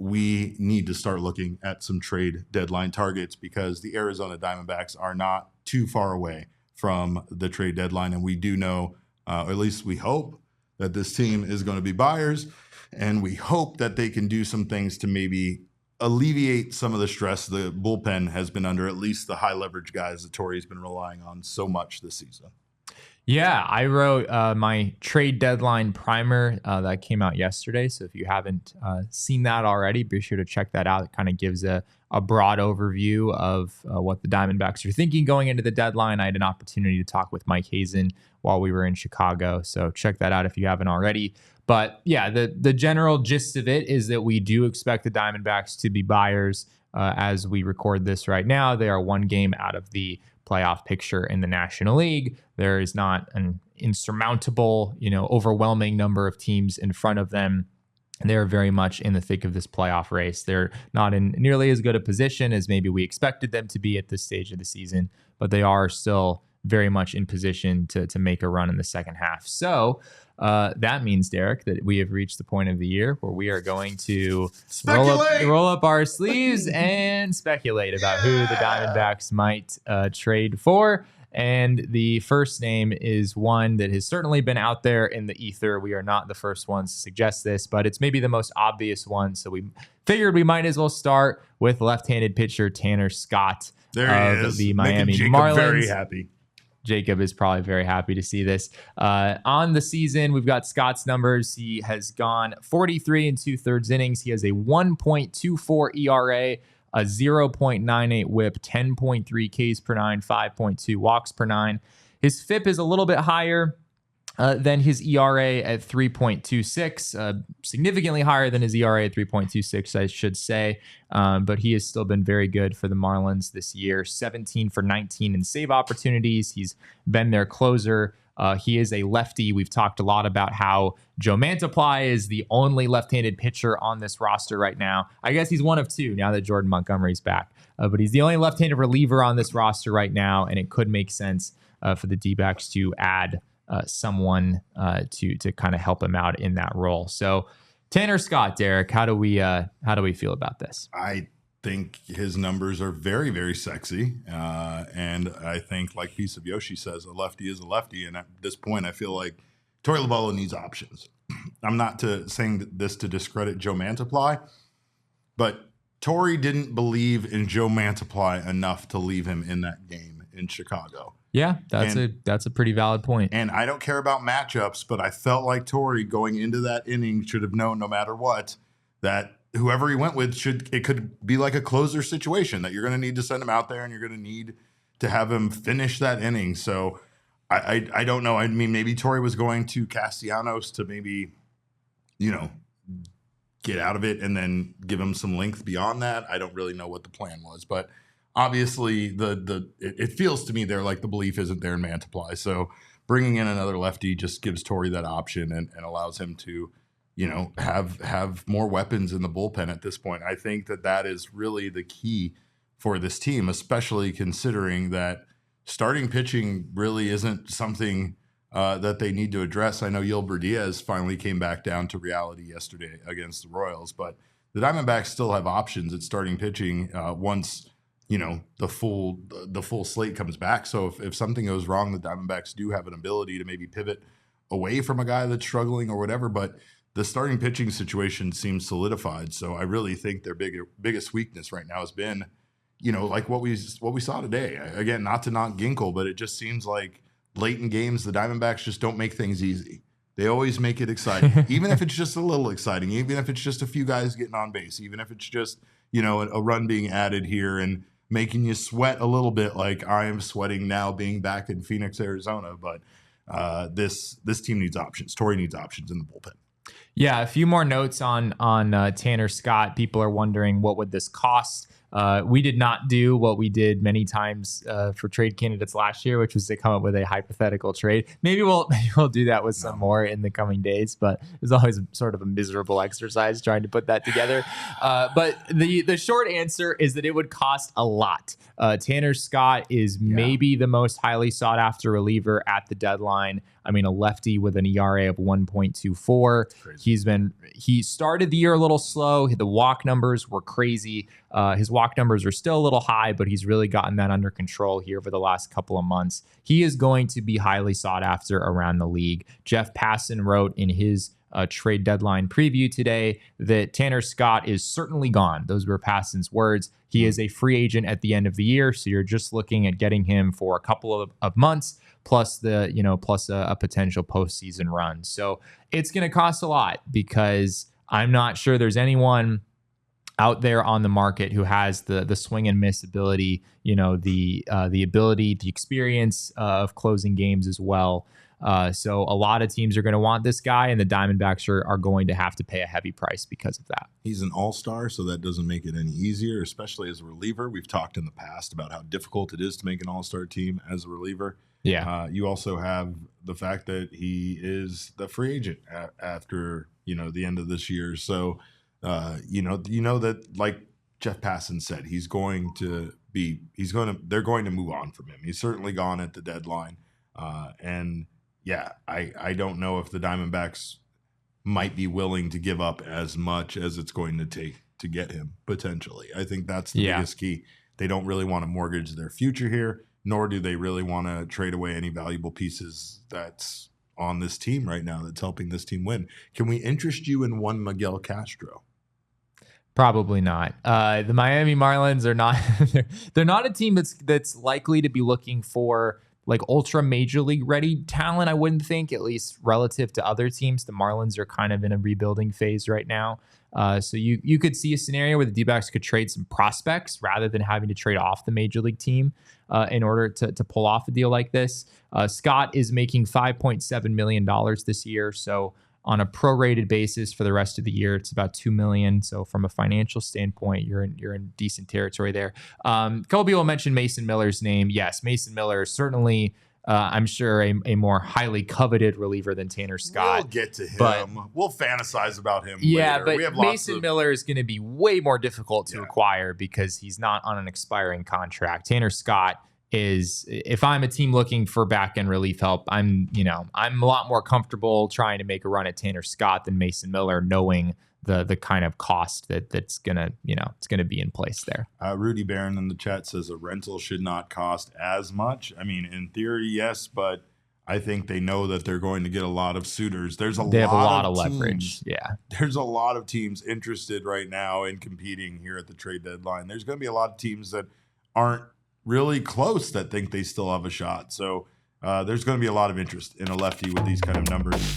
we need to start looking at some trade deadline targets because the Arizona Diamondbacks are not too far away from the trade deadline. And we do know, or at least we hope, that this team is going to be buyers. And we hope that they can do some things to maybe alleviate some of the stress the bullpen has been under, at least the high leverage guys that Torey's been relying on so much this season. Yeah, I wrote my trade deadline primer that came out yesterday. So if you haven't seen that already, be sure to check that out. It kind of gives a broad overview of what the Diamondbacks are thinking going into the deadline. I had an opportunity to talk with Mike Hazen while we were in Chicago. So check that out if you haven't already. But yeah, the general gist of it is that we do expect the Diamondbacks to be buyers as we record this right now. They are one game out of the playoff picture in the National League. There is not an insurmountable, overwhelming number of teams in front of them. They're very much in the thick of this playoff race. They're not in nearly as good a position as maybe we expected them to be at this stage of the season, but they are still very much in position to make a run in the second half. So that means, Derek, that we have reached the point of the year where we are going to roll up our sleeves and speculate about who the Diamondbacks might trade for. And the first name is one that has certainly been out there in the ether. We are not the first ones to suggest this, but it's maybe the most obvious one. So we figured we might as well start with left-handed pitcher Tanner Scott of the Miami Marlins. Very happy. Jacob is probably very happy to see this. On the season, we've got Scott's numbers. He has gone 43 and 2/3 innings. He has a 1.24 ERA, a 0.98 whip, 10.3 Ks per nine, 5.2 walks per nine. His FIP is a little bit higher than his ERA at 3.26, significantly higher than his ERA at 3.26, I should say. But he has still been very good for the Marlins this year. 17 for 19 in save opportunities. He's been their closer. He is a lefty. We've talked a lot about how Joe Mantiply is the only left-handed pitcher on this roster right now. I guess he's one of two now that Jordan Montgomery's back. But he's the only left-handed reliever on this roster right now, and it could make sense for the D-backs to add someone to kind of help him out in that role. So Tanner Scott, Derek, how do we feel about this? I think his numbers are very, very sexy. And I think, like Piece of Yoshi says, a lefty is a lefty. And at this point, I feel like Torey Lovullo needs options. I'm not saying this to discredit Joe Mantiply, but Torey didn't believe in Joe Mantiply enough to leave him in that game in Chicago. Yeah, that's a pretty valid point. And I don't care about matchups, but I felt like Torey going into that inning should have known no matter what that whoever he went with it could be like a closer situation that you're going to need to send him out there and you're going to need to have him finish that inning. So I don't know. I mean, maybe Torey was going to Castellanos to maybe, get out of it and then give him some length beyond that. I don't really know what the plan was, but obviously it feels to me there like the belief isn't there in Mantiply. So bringing in another lefty just gives Torey that option and allows him to, have more weapons in the bullpen at this point. I think that is really the key for this team, especially considering that starting pitching really isn't something that they need to address. I know Yilber Diaz finally came back down to reality yesterday against the Royals, but the Diamondbacks still have options at starting pitching once the full slate comes back. So if something goes wrong, the Diamondbacks do have an ability to maybe pivot away from a guy that's struggling or whatever. But the starting pitching situation seems solidified. So I really think their biggest weakness right now has been, like what we saw today. Again, not to knock Ginkel, but it just seems like late in games, the Diamondbacks just don't make things easy. They always make it exciting, even if it's just a little exciting, even if it's just a few guys getting on base, even if it's just, a run being added here and making you sweat a little bit like I am sweating now being back in Phoenix, Arizona. But this team needs options. Torey needs options in the bullpen. Yeah, a few more notes on Tanner Scott. People are wondering, what would this cost? We did not do what we did many times for trade candidates last year, which was to come up with a hypothetical trade. Maybe we'll do that with some more in the coming days, but it's always sort of a miserable exercise trying to put that together. But the short answer is that it would cost a lot. Tanner Scott is maybe the most highly sought after reliever at the deadline. I mean, a lefty with an ERA of 1.24. He started the year a little slow. The walk numbers were crazy. His walk numbers are still a little high, but he's really gotten that under control here over the last couple of months. He is going to be highly sought after around the league. Jeff Passan wrote in his trade deadline preview today that Tanner Scott is certainly gone. Those were Passan's words. He is a free agent at the end of the year, so you're just looking at getting him for a couple of months, plus a potential postseason run. So it's going to cost a lot, because I'm not sure there's anyone out there on the market who has the swing and miss ability, the ability, the experience of closing games as well. So a lot of teams are going to want this guy, and the Diamondbacks are going to have to pay a heavy price because of that. He's an all-star, so that doesn't make it any easier, especially as a reliever. We've talked in the past about how difficult it is to make an all-star team as a reliever. Yeah. You also have the fact that he is the free agent after, the end of this year. So, that, like Jeff Passan said, they're going to move on from him. He's certainly gone at the deadline. I don't know if the Diamondbacks might be willing to give up as much as it's going to take to get him, potentially. I think that's the biggest key. They don't really want to mortgage their future here, nor do they really want to trade away any valuable pieces that's on this team right now that's helping this team win. Can we interest you in one Miguel Castro? Probably not. The Miami Marlins are not they're not a team that's likely to be looking for like ultra major league ready talent, I wouldn't think, at least relative to other teams. The Marlins are kind of in a rebuilding phase right now. So you could see a scenario where the D-backs could trade some prospects rather than having to trade off the major league team in order to pull off a deal like this. Scott is making $5.7 million this year. So on a prorated basis for the rest of the year, it's about $2 million. So from a financial standpoint, you're in decent territory there. A couple people mentioned Mason Miller's name. Yes, Mason Miller is certainly, I'm sure, a more highly coveted reliever than Tanner Scott. We'll get to him. We'll fantasize about him later. But we have Mason Miller is going to be way more difficult to acquire because he's not on an expiring contract. Tanner Scott is, if I'm a team looking for back end relief help, I'm a lot more comfortable trying to make a run at Tanner Scott than Mason Miller, knowing the kind of cost that's gonna it's gonna be in place there. Rudy Barron in the chat says a rental should not cost as much. I mean, in theory, yes, but I think they know that they're going to get a lot of suitors. They have a lot of leverage. Yeah, there's a lot of teams interested right now in competing here at the trade deadline. There's going to be a lot of teams that aren't really close that think they still have a shot. So there's going to be a lot of interest in a lefty with these kind of numbers.